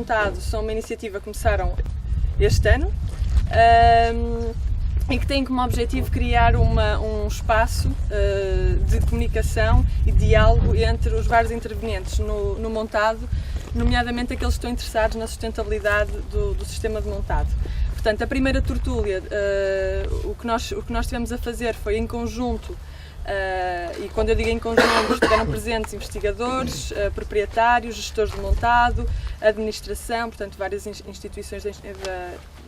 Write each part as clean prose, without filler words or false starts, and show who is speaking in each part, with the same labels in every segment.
Speaker 1: Montado são uma iniciativa que começaram este ano e que têm como objetivo criar um espaço de comunicação e diálogo entre os vários intervenientes no montado, nomeadamente aqueles que estão interessados na sustentabilidade do sistema de montado. Portanto, a primeira tertúlia, o que nós tivemos a fazer foi em conjunto, e quando eu digo em conjunto, estiveram presentes investigadores, proprietários, gestores de montado, administração, portanto várias instituições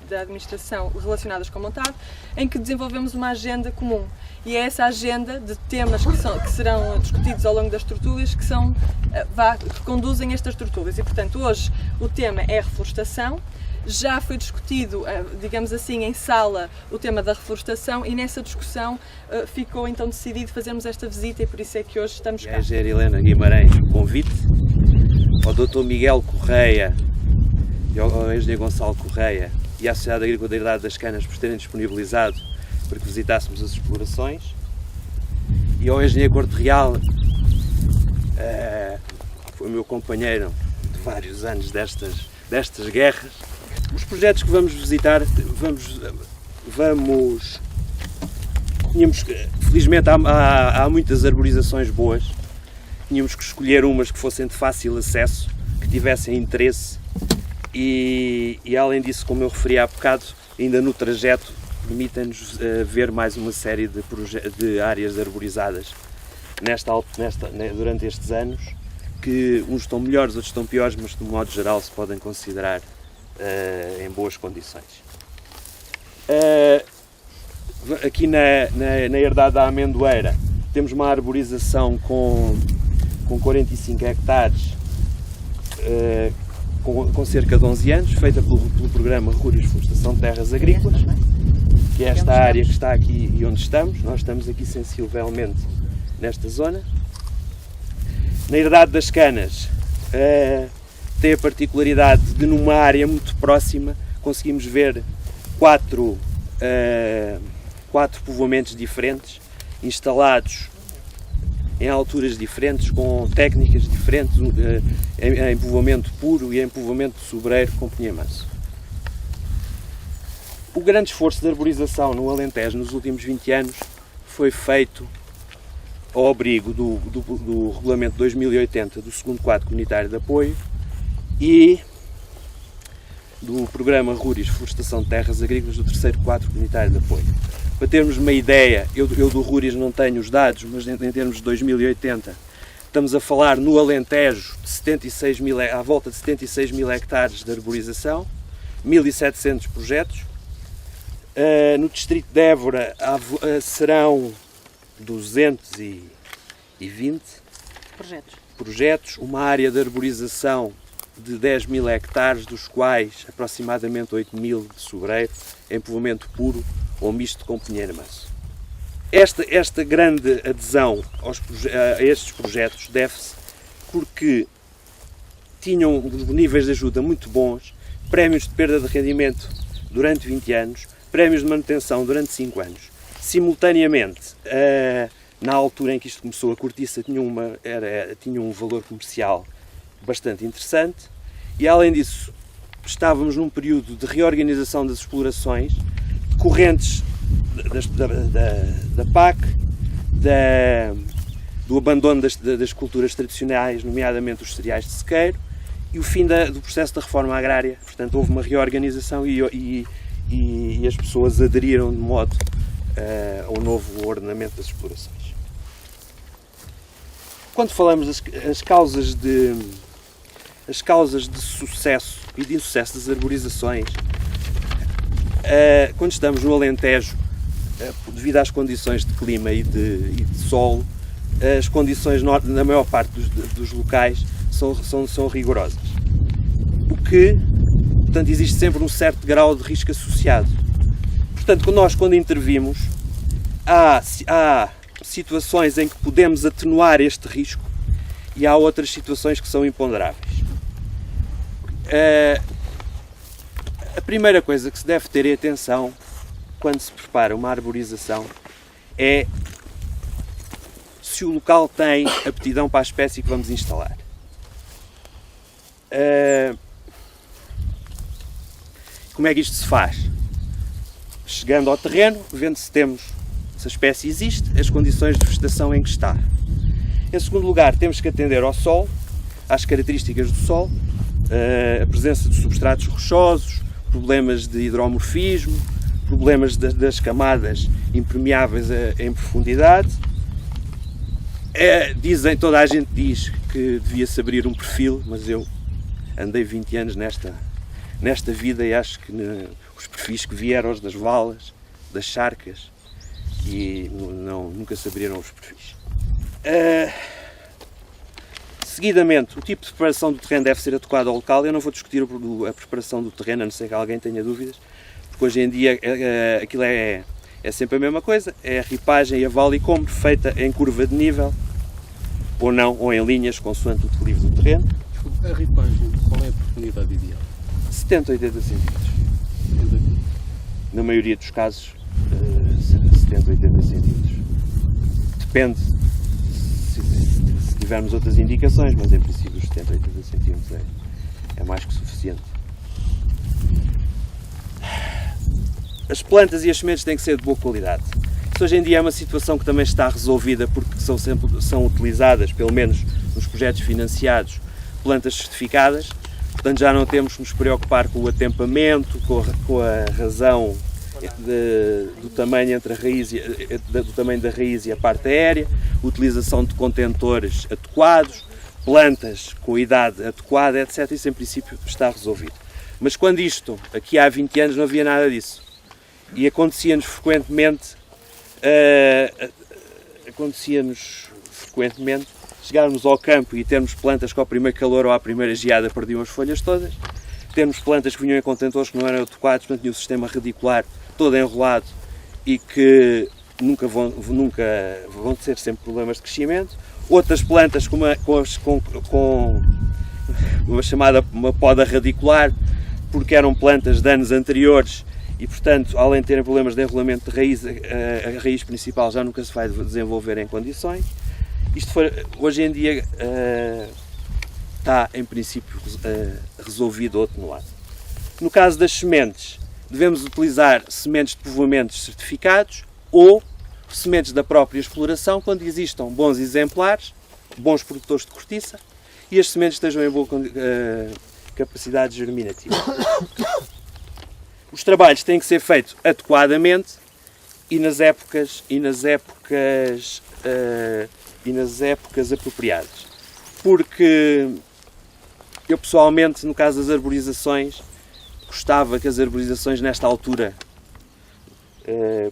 Speaker 1: da administração relacionadas com o montado, em que desenvolvemos uma agenda comum. E é essa agenda de temas que serão discutidos ao longo das tertúlias que conduzem estas tertúlias. E, portanto, hoje o tema é a reflorestação. Já foi discutido, digamos assim, em sala o tema da reflorestação e nessa discussão ficou então decidido fazermos esta visita e por isso é que hoje estamos cá.
Speaker 2: É a Engenheira Helena Guimarães o convite, ao Dr. Miguel Correia e ao Engenheiro Gonçalo Correia e à Sociedade Agrícola da Herdade das Canas por terem disponibilizado para que visitássemos as explorações, e ao Engenheiro Corte Real, foi meu companheiro de vários anos destas guerras. Os projetos que vamos visitar, felizmente há muitas arborizações boas, tínhamos que escolher umas que fossem de fácil acesso, que tivessem interesse e além disso, como eu referi há bocado, ainda no trajeto permitem-nos ver mais uma série de áreas arborizadas durante estes anos, que uns estão melhores, outros estão piores, mas de um modo geral se podem considerar em boas condições. Aqui na Herdade da Amendoeira temos uma arborização com 45 hectares, com cerca de 11 anos, feita pelo programa Rurais de Reflorestação de Terras Agrícolas, que é esta área que está aqui e onde estamos. Nós estamos aqui sensivelmente nesta zona. Na Herdade das Canas tem a particularidade de, numa área muito próxima, conseguimos ver quatro povoamentos diferentes, instalados em alturas diferentes, com técnicas diferentes, em povoamento puro e em povoamento sobreiro com pinha-manso. O grande esforço de arborização no Alentejo nos últimos 20 anos foi feito ao abrigo do Regulamento 2080 do 2º Quadro Comunitário de Apoio e do Programa Rurais de Reflorestação de Terras Agrícolas do 3º Quadro Comunitário de Apoio. Para termos uma ideia, eu do Rurais não tenho os dados, mas em termos de 2080, estamos a falar no Alentejo de à volta de 76 mil hectares de arborização, 1.700 projetos. No distrito de Évora serão 220 projetos, uma área de arborização de 10 mil hectares, dos quais aproximadamente 8 mil de sobreiro, em povoamento puro ou misto com pinheiro-manso. Esta grande adesão a estes projetos deve-se porque tinham níveis de ajuda muito bons, prémios de perda de rendimento durante 20 anos, prémios de manutenção durante 5 anos. Simultaneamente, na altura em que isto começou, a cortiça tinha um valor comercial bastante interessante e, além disso, estávamos num período de reorganização das explorações decorrentes da PAC, do abandono das culturas tradicionais, nomeadamente os cereais de sequeiro, e o fim do processo da reforma agrária. Portanto, houve uma reorganização e as pessoas aderiram de modo ao novo ordenamento das explorações. Quando falamos das causas de sucesso e de insucesso das arborizações, quando estamos no Alentejo, devido às condições de clima e de solo, as condições na maior parte dos locais são rigorosas. O que, portanto, existe sempre um certo grau de risco associado. Portanto, quando intervimos, há situações em que podemos atenuar este risco e há outras situações que são imponderáveis. A primeira coisa que se deve ter atenção quando se prepara uma arborização é se o local tem aptidão para a espécie que vamos instalar. Como é que isto se faz? Chegando ao terreno, vendo se a espécie existe, as condições de vegetação em que está. Em segundo lugar, temos que atender ao solo, às características do solo, a presença de substratos rochosos, problemas de hidromorfismo, problemas das camadas impermeáveis em profundidade. Toda a gente diz que devia-se abrir um perfil, mas eu andei 20 anos nesta vida e acho que os perfis que vieram das valas, das charcas, e nunca se abriram os perfis. Seguidamente, o tipo de preparação do terreno deve ser adequado ao local. Eu não vou discutir a preparação do terreno, a não ser que alguém tenha dúvidas, porque hoje em dia aquilo é sempre a mesma coisa, é a ripagem e a vala e como feita em curva de nível, ou não, ou em linhas, consoante o declive do terreno.
Speaker 3: A ripagem, qual é a profundidade ideal?
Speaker 2: 70 a 80 centímetros. Na maioria dos casos, 70 a 80 centímetros. Depende se tivermos outras indicações, mas em princípio os 70 a 80 centímetros é mais que suficiente. As plantas e as sementes têm que ser de boa qualidade. Isso hoje em dia é uma situação que também está resolvida porque são utilizadas, pelo menos nos projetos financiados, plantas certificadas. Portanto, já não temos que nos preocupar com o atemperamento, com a razão do tamanho entre a raiz do tamanho da raiz e a parte aérea, utilização de contentores adequados, plantas com idade adequada, etc. Isso em princípio está resolvido. Mas quando aqui há 20 anos, não havia nada disso. E acontecia-nos frequentemente chegarmos ao campo e termos plantas que ao primeiro calor ou à primeira geada perdiam as folhas todas, termos plantas que vinham em contentores que não eram adequados, portanto tinham o sistema radicular todo enrolado e que nunca vão ter sempre problemas de crescimento, outras plantas com uma poda radicular, porque eram plantas de anos anteriores e, portanto, além de terem problemas de enrolamento de raiz, a raiz principal já nunca se vai desenvolver em condições. Hoje em dia está, em princípio, resolvido ou atenuado. No caso das sementes, devemos utilizar sementes de povoamentos certificados ou sementes da própria exploração quando existam bons exemplares, bons produtores de cortiça e as sementes estejam em boa capacidade germinativa. Os trabalhos têm que ser feitos adequadamente e nas épocas apropriadas. Porque eu pessoalmente, no caso das arborizações, gostava que as arborizações nesta altura,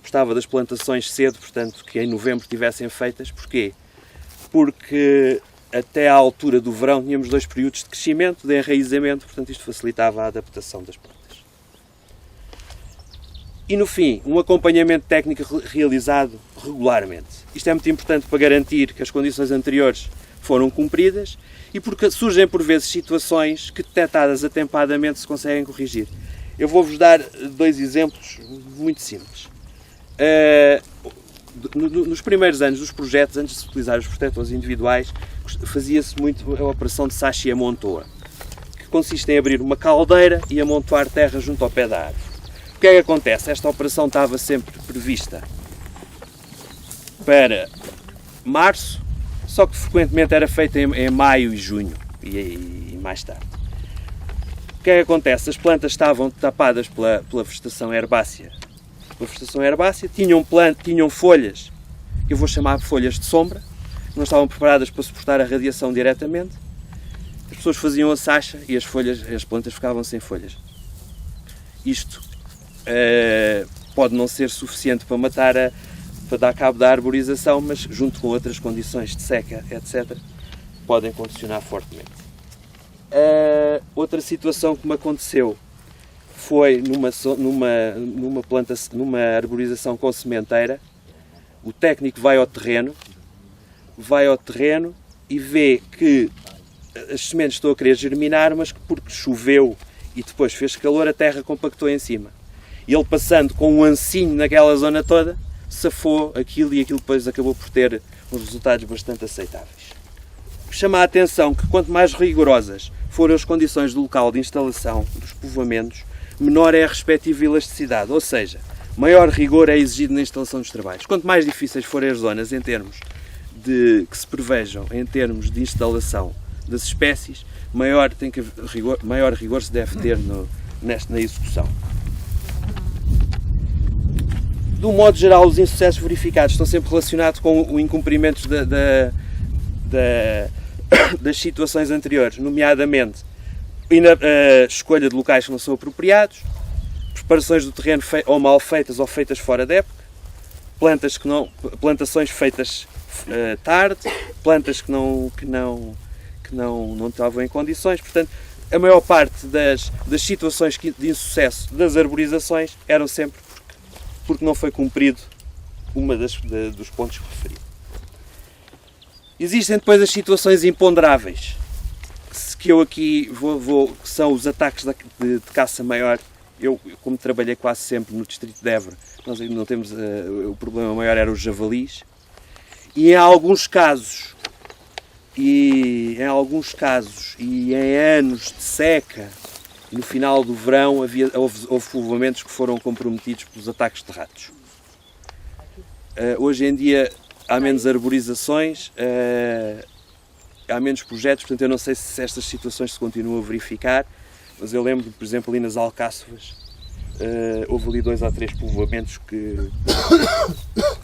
Speaker 2: gostava das plantações cedo, portanto que em novembro tivessem feitas. Porquê? Porque até à altura do verão tínhamos 2 períodos de crescimento, de enraizamento, portanto isto facilitava a adaptação das plantas. E no fim, um acompanhamento técnico realizado regularmente. Isto é muito importante para garantir que as condições anteriores foram cumpridas e porque surgem por vezes situações que, detectadas atempadamente, se conseguem corrigir. Eu vou-vos dar 2 exemplos muito simples. Nos primeiros anos dos projetos, antes de se utilizar os protetores individuais, fazia-se muito a operação de sacha e amontoa, que consiste em abrir uma caldeira e amontoar terra junto ao pé da árvore. O que é que acontece? Esta operação estava sempre prevista para março, só que frequentemente era feita em maio e junho e mais tarde. O que é que acontece? As plantas estavam tapadas pela vegetação herbácea. Tinham folhas, que eu vou chamar de folhas de sombra, que não estavam preparadas para suportar a radiação diretamente. As pessoas faziam a sacha e as plantas ficavam sem folhas. Isto pode não ser suficiente para dar cabo da arborização, mas junto com outras condições de seca, etc., podem condicionar fortemente. Outra situação que me aconteceu foi numa arborização com sementeira. O técnico vai ao terreno e vê que as sementes estão a querer germinar, mas que porque choveu e depois fez calor, a terra compactou em cima. E ele, passando com um ancinho naquela zona toda, safou aquilo e aquilo depois acabou por ter uns resultados bastante aceitáveis. Chama a atenção que quanto mais rigorosas forem as condições do local de instalação dos povoamentos, menor é a respectiva elasticidade, ou seja, maior rigor é exigido na instalação dos trabalhos. Quanto mais difíceis forem as zonas em termos que se prevejam em termos de instalação das espécies, maior rigor se deve ter na execução. De um modo geral, os insucessos verificados estão sempre relacionados com o incumprimento das situações anteriores, nomeadamente a escolha de locais que não são apropriados, preparações do terreno ou mal feitas ou feitas fora da época, plantações feitas tarde, plantas que não estavam em condições. Portanto, a maior parte das situações de insucesso das arborizações eram sempre porque não foi cumprido dos pontos que referi. Existem depois as situações imponderáveis, que eu aqui que são os ataques de caça maior. Eu, como trabalhei quase sempre no distrito de Évora, nós não temos, o problema maior era os javalis, e em alguns casos e em anos de seca, no final do verão, houve povoamentos que foram comprometidos pelos ataques de ratos. Hoje em dia há menos arborizações, há menos projetos, portanto eu não sei se estas situações se continuam a verificar, mas eu lembro, por exemplo, ali nas Alcáçovas, houve ali 2 ou 3 povoamentos que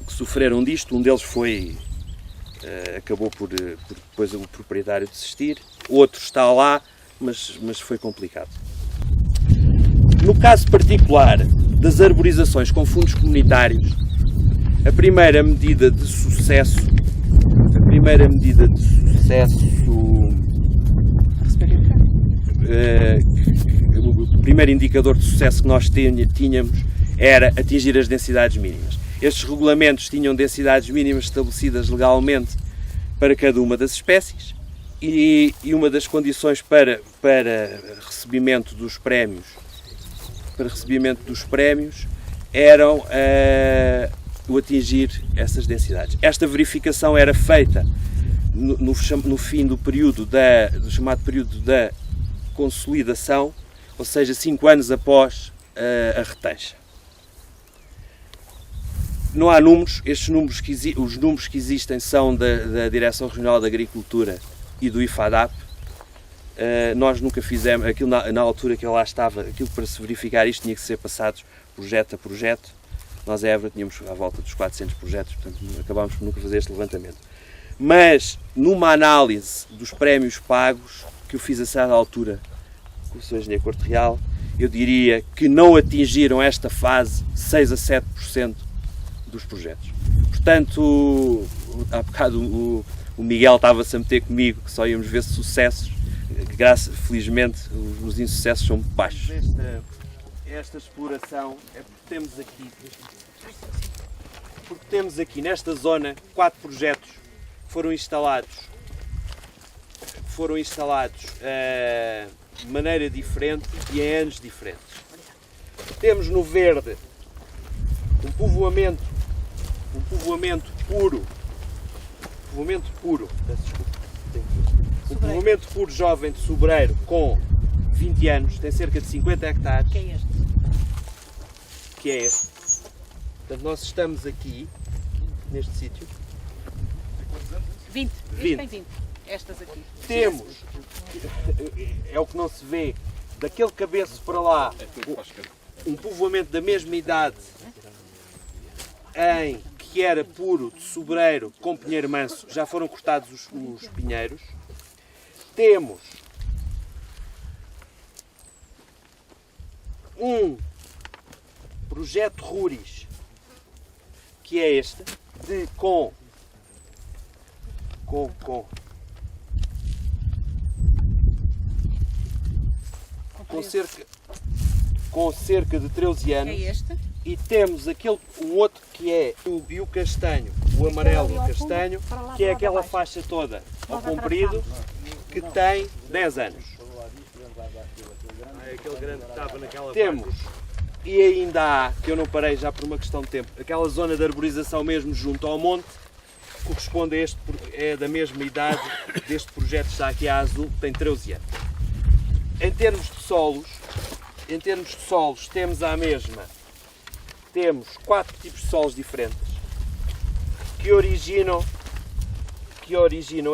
Speaker 2: sofreram disto. Um deles acabou por depois o proprietário desistir, outro está lá, mas foi complicado. No caso particular das arborizações com fundos comunitários, a primeira medida de sucesso, o primeiro indicador de sucesso que nós tínhamos era atingir as densidades mínimas. Estes regulamentos tinham densidades mínimas estabelecidas legalmente para cada uma das espécies e uma das condições para recebimento dos prémios eram o atingir essas densidades. Esta verificação era feita no fim do chamado período da consolidação, ou seja, 5 anos após a retencha. Não há números, os números que existem são da Direção Regional da Agricultura e do IFADAP. Nós nunca fizemos, aquilo na altura que eu lá estava, aquilo para se verificar isto tinha que ser passado projeto a projeto. Nós, a Évora, tínhamos à volta dos 400 projetos, portanto acabámos por nunca fazer este levantamento. Mas, numa análise dos prémios pagos, que eu fiz a certa altura com o Sr. Engenheiro Corte Real, eu diria que não atingiram esta fase 6 a 7% dos projetos. Portanto, há bocado o Miguel estava-se a meter comigo que só íamos ver sucessos. Felizmente, os insucessos são baixos. Esta exploração é porque temos aqui nesta zona 4 projetos que foram instalados de maneira diferente e em anos diferentes. Temos no verde um povoamento puro, um povoamento puro jovem de Sobreiro com 20 anos, tem cerca de 50 hectares. Que é este. Portanto, nós estamos aqui, neste sítio.
Speaker 4: 20. 20. Estas aqui.
Speaker 2: Temos, é o que não se vê, daquele cabeço para lá, um povoamento da mesma idade, que era puro de Sobreiro com pinheiro manso, já foram cortados os pinheiros. Temos um projeto Ruris, que é este, com cerca de 13 anos.
Speaker 4: É este?
Speaker 2: E temos um outro que é o castanho, o amarelo e o castanho, que é aquela faixa toda ao comprido, que tem 10 anos. Aquele grande que estava naquela temos, e ainda há, que eu não parei já por uma questão de tempo, aquela zona de arborização mesmo junto ao monte, corresponde a este, é da mesma idade deste projeto que está aqui a azul, que tem 13 anos. Em termos de solos, em termos de solos, temos à mesma, temos 4 tipos de solos diferentes que originam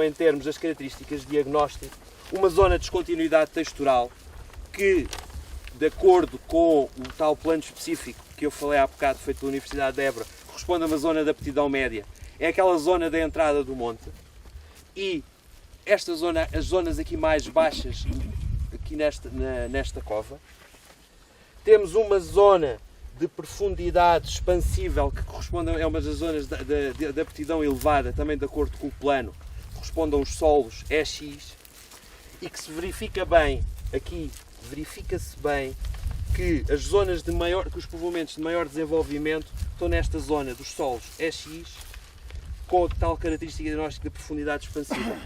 Speaker 2: em termos das características de diagnóstico uma zona de descontinuidade textural que, de acordo com o tal plano específico que eu falei há bocado, feito pela Universidade de Évora, corresponde a uma zona de aptidão média. É aquela zona da entrada do monte. E esta zona, as zonas aqui mais baixas, aqui nesta cova, temos uma zona de profundidade expansível que corresponde a uma das zonas de aptidão elevada, também de acordo com o plano, corresponde a uns solos EX, e que se verifica bem, aqui verifica-se bem, que as zonas de maior, que os povoamentos de maior desenvolvimento estão nesta zona dos solos EX, com tal característica diagnóstica de profundidade expansiva.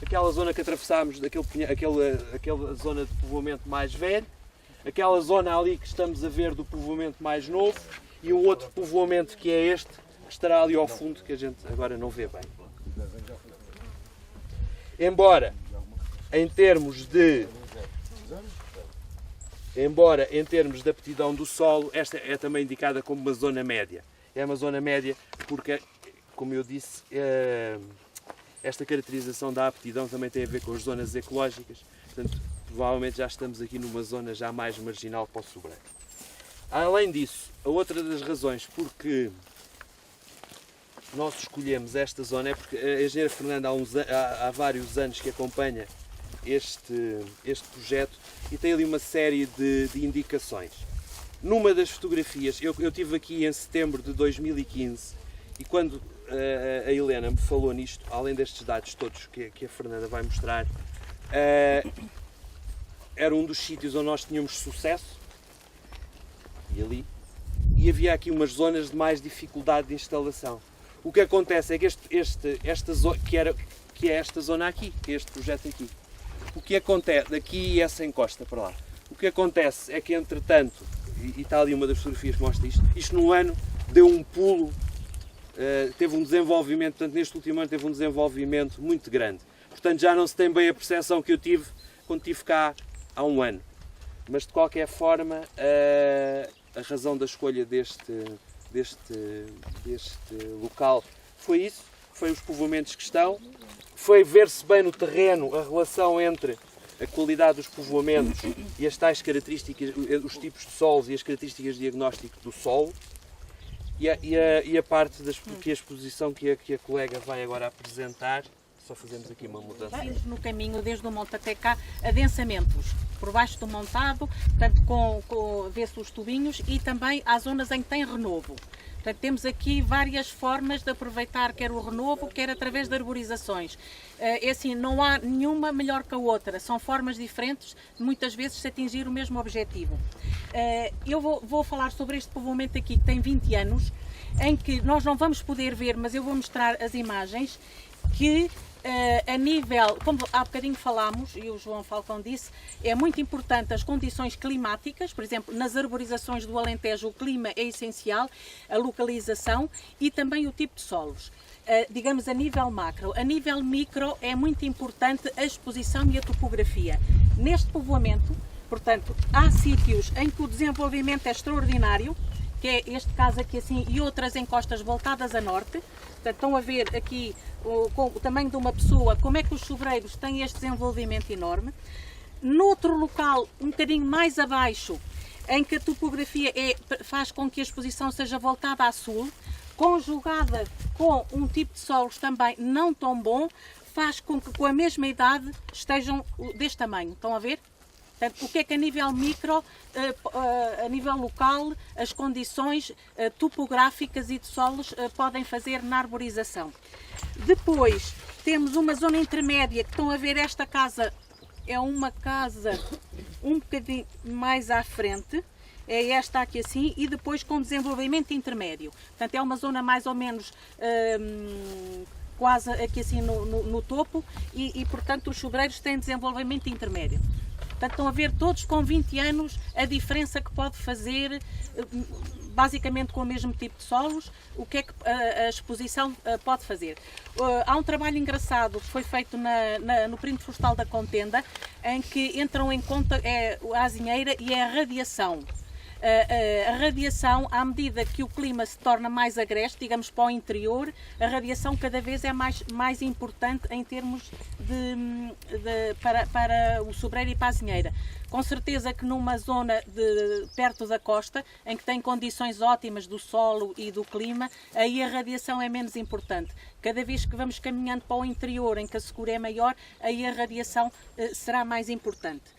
Speaker 2: Aquela zona que atravessámos, aquela zona de povoamento mais velho, aquela zona ali que estamos a ver do povoamento mais novo, e um outro povoamento que é este, que estará ali ao fundo, que a gente agora não vê bem. Embora em termos de aptidão do solo, esta é também indicada como uma zona média. É uma zona média porque, como eu disse, esta caracterização da aptidão também tem a ver com as zonas ecológicas. Portanto, provavelmente já estamos aqui numa zona já mais marginal para o sobreiro. Além disso, a outra das razões porque nós escolhemos esta zona é porque a engenheira Fernanda há vários anos que acompanha este projeto e tem ali uma série de indicações. Numa das fotografias, eu estive aqui em setembro de 2015 e quando a Helena me falou nisto, além destes dados todos que a Fernanda vai mostrar, era um dos sítios onde nós tínhamos sucesso, e havia aqui umas zonas de mais dificuldade de instalação. O que acontece é que esta zona, que é esta zona aqui, que é este projeto aqui, o que acontece, daqui e essa encosta para lá, o que acontece é que entretanto, e está ali uma das fotografias que mostra isto num ano deu um pulo, teve um desenvolvimento, portanto neste último ano teve um desenvolvimento muito grande. Portanto já não se tem bem a percepção que eu tive quando estive cá há um ano. Mas de qualquer forma, a razão da escolha deste local foi isso, foi os povoamentos que estão, foi ver-se bem no terreno a relação entre a qualidade dos povoamentos e as tais características, os tipos de solos e as características de diagnóstico do solo, e a parte que a exposição que a colega vai agora apresentar, só fazemos aqui uma mudança.
Speaker 4: No caminho, desde o monte até cá, adensamentos por baixo do montado, portanto, vê-se os tubinhos e também há zonas em que tem renovo. Portanto, temos aqui várias formas de aproveitar quer o renovo, quer através de arborizações. É assim, não há nenhuma melhor que a outra, são formas diferentes, muitas vezes se atingir o mesmo objetivo. Eu vou falar sobre este povoamento aqui que tem 20 anos, em que nós não vamos poder ver, mas eu vou mostrar as imagens, que a nível, como há bocadinho falámos, e o João Falcão disse, é muito importante as condições climáticas, por exemplo, nas arborizações do Alentejo o clima é essencial, a localização e também o tipo de solos. Digamos a nível macro. A nível micro é muito importante a exposição e a topografia. Neste povoamento, portanto, há sítios em que o desenvolvimento é extraordinário, que é este caso aqui assim, e outras encostas voltadas a norte. Portanto, estão a ver aqui com o tamanho de uma pessoa como é que os sobreiros têm este desenvolvimento enorme. Noutro local, um bocadinho mais abaixo, em que a topografia faz com que a exposição seja voltada a sul, conjugada com um tipo de solos também não tão bom, faz com que com a mesma idade estejam deste tamanho. Estão a ver? Portanto, o que é que a nível micro, a nível local, as condições topográficas e de solos podem fazer na arborização. Depois temos uma zona intermédia, que estão a ver esta casa, é uma casa um bocadinho mais à frente, é esta aqui assim, e depois com desenvolvimento intermédio. Portanto, é uma zona mais ou menos quase aqui assim no topo e portanto os sobreiros têm desenvolvimento intermédio. Portanto, estão a ver todos com 20 anos a diferença que pode fazer, basicamente com o mesmo tipo de solos, o que é que a exposição pode fazer. Há um trabalho engraçado que foi feito no perímetro florestal da Contenda, em que entram em conta a azinheira e a radiação. A radiação, à medida que o clima se torna mais agreste, digamos para o interior, a radiação cada vez é mais importante em termos para o sobreiro e para a azinheira. Com certeza que numa zona perto da costa, em que tem condições ótimas do solo e do clima, aí a radiação é menos importante. Cada vez que vamos caminhando para o interior, em que a secura é maior, aí a radiação será mais importante.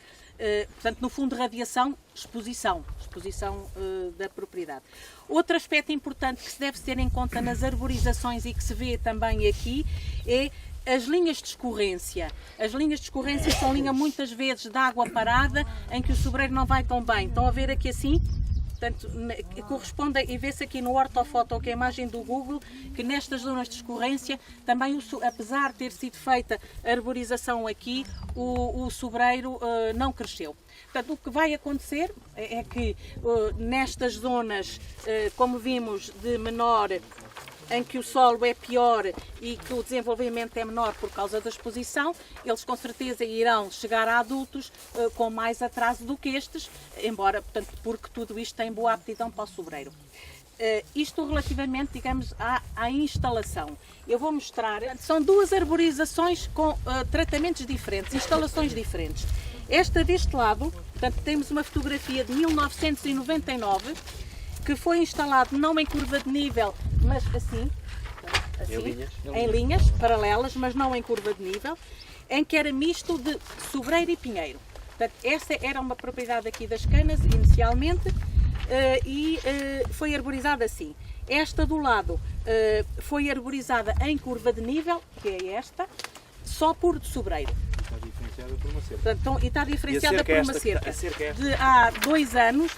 Speaker 4: Portanto, no fundo, radiação, exposição da propriedade. Outro aspecto importante que se deve ter em conta nas arborizações e que se vê também aqui é as linhas de escorrência. As linhas de escorrência são linhas muitas vezes de água parada, em que o sobreiro não vai tão bem. Estão a ver aqui assim? Portanto, corresponde, e vê-se aqui no ortofoto, que é a imagem do Google, que nestas zonas de escorrência, também, apesar de ter sido feita a arborização aqui, o sobreiro não cresceu. Portanto, o que vai acontecer é que nestas zonas, como vimos, de menor, em que o solo é pior e que o desenvolvimento é menor por causa da exposição, eles com certeza irão chegar a adultos com mais atraso do que estes, embora, portanto, porque tudo isto tem boa aptidão para o sobreiro. Isto relativamente, digamos, à instalação. Eu vou mostrar, são duas arborizações com tratamentos diferentes, instalações diferentes. Esta deste lado, portanto, temos uma fotografia de 1999, que foi instalado não em curva de nível, mas assim, em linhas paralelas, mas não em curva de nível, em que era misto de sobreiro e pinheiro. Portanto, essa era uma propriedade aqui das Canas, inicialmente, e foi arborizada assim. Esta do lado foi arborizada em curva de nível, que é esta, só por sobreiro.
Speaker 3: Está diferenciada por uma cerca.
Speaker 4: Portanto, e está diferenciada por uma cerca. De há 2 anos,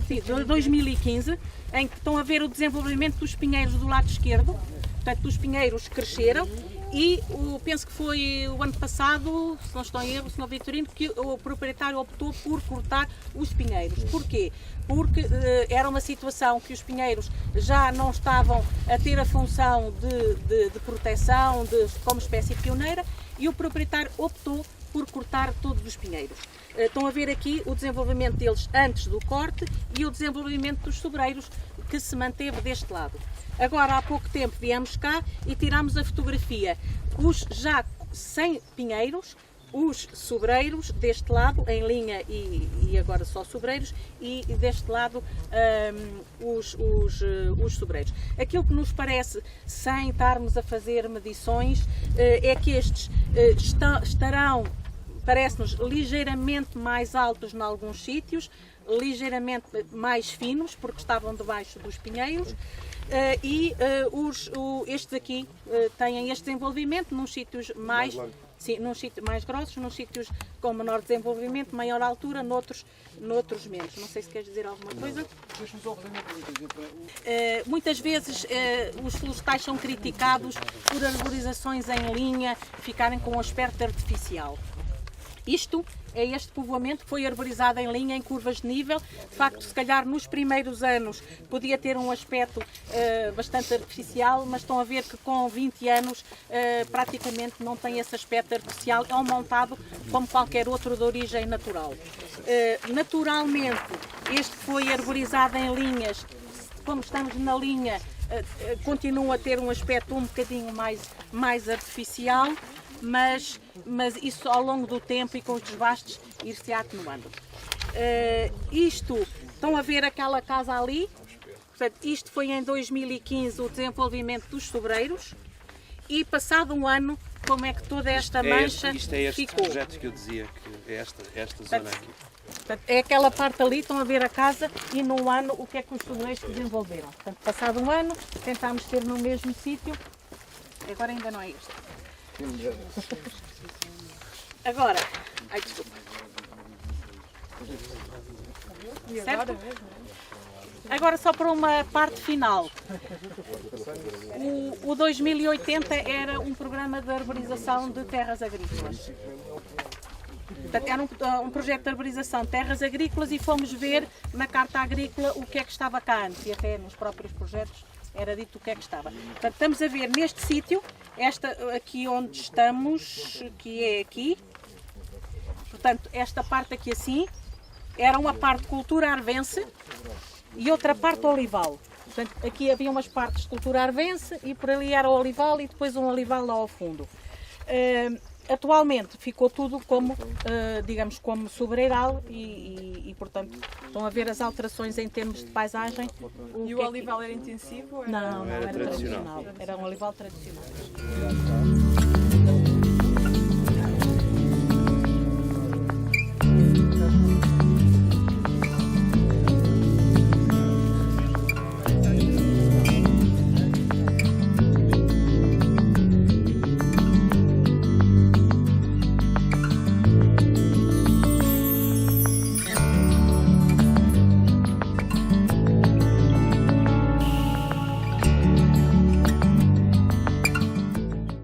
Speaker 4: de 2015, em que estão a ver o desenvolvimento dos pinheiros do lado esquerdo. Portanto, os pinheiros cresceram e penso que foi o ano passado, se não estou em erro, Sr. Vitorino, que o proprietário optou por cortar os pinheiros. Porquê? Porque era uma situação que os pinheiros já não estavam a ter a função de proteção como espécie pioneira, e o proprietário optou por cortar todos os pinheiros. Estão a ver aqui o desenvolvimento deles antes do corte e o desenvolvimento dos sobreiros, que se manteve deste lado. Agora, há pouco tempo, viemos cá e tiramos a fotografia. Os já sem pinheiros, os sobreiros deste lado, em linha e agora só sobreiros, e deste lado os sobreiros. Aquilo que nos parece, sem estarmos a fazer medições, é que estes estarão, parece-nos, ligeiramente mais altos em alguns sítios, ligeiramente mais finos, porque estavam debaixo dos pinheiros, estes aqui têm este desenvolvimento num sítios mais grossos, nos sítios com menor desenvolvimento, maior altura, noutros menos. Não sei se queres dizer alguma coisa. Muitas vezes os florestais são criticados por arborizações em linha ficarem com um aspecto artificial. Isto é este povoamento que foi arborizado em linha, em curvas de nível. De facto, se calhar nos primeiros anos podia ter um aspecto bastante artificial, mas estão a ver que com 20 anos praticamente não tem esse aspecto artificial. É um montado como qualquer outro de origem natural. Naturalmente, este foi arborizado em linhas. Como estamos na linha, continua a ter um aspecto um bocadinho mais artificial, mas isso ao longo do tempo e com os desbastes ir-se atenuando. Estão a ver aquela casa ali? Portanto, isto foi em 2015 o desenvolvimento dos sobreiros, e passado um ano, como é que toda esta mancha
Speaker 2: isto é este
Speaker 4: ficou?
Speaker 2: projeto que eu dizia, que é esta zona aqui.
Speaker 4: Portanto, é aquela parte ali, estão a ver a casa, e num ano o que é que os sobreiros desenvolveram. Portanto, passado um ano, tentámos ter no mesmo sítio, agora ainda não é este. Agora, desculpa. Certo? Agora só para uma parte final. O 2080 era um programa de arborização de terras agrícolas. Portanto, era um projeto de arborização de terras agrícolas e fomos ver na carta agrícola o que é que estava cá antes e até nos próprios projetos era dito o que é que estava. Portanto, estamos a ver neste sítio, aqui onde estamos, que é aqui, portanto, esta parte aqui assim, era uma parte de cultura arvense e outra parte olival. Portanto, aqui havia umas partes de cultura arvense e por ali era o olival e depois um olival lá ao fundo. Atualmente ficou tudo como, digamos, como sobreiral e, portanto, estão a ver as alterações em termos de paisagem.
Speaker 1: E o olival era intensivo?
Speaker 4: Não,
Speaker 2: era
Speaker 4: era
Speaker 2: tradicional.
Speaker 4: tradicional. Era um olival tradicional.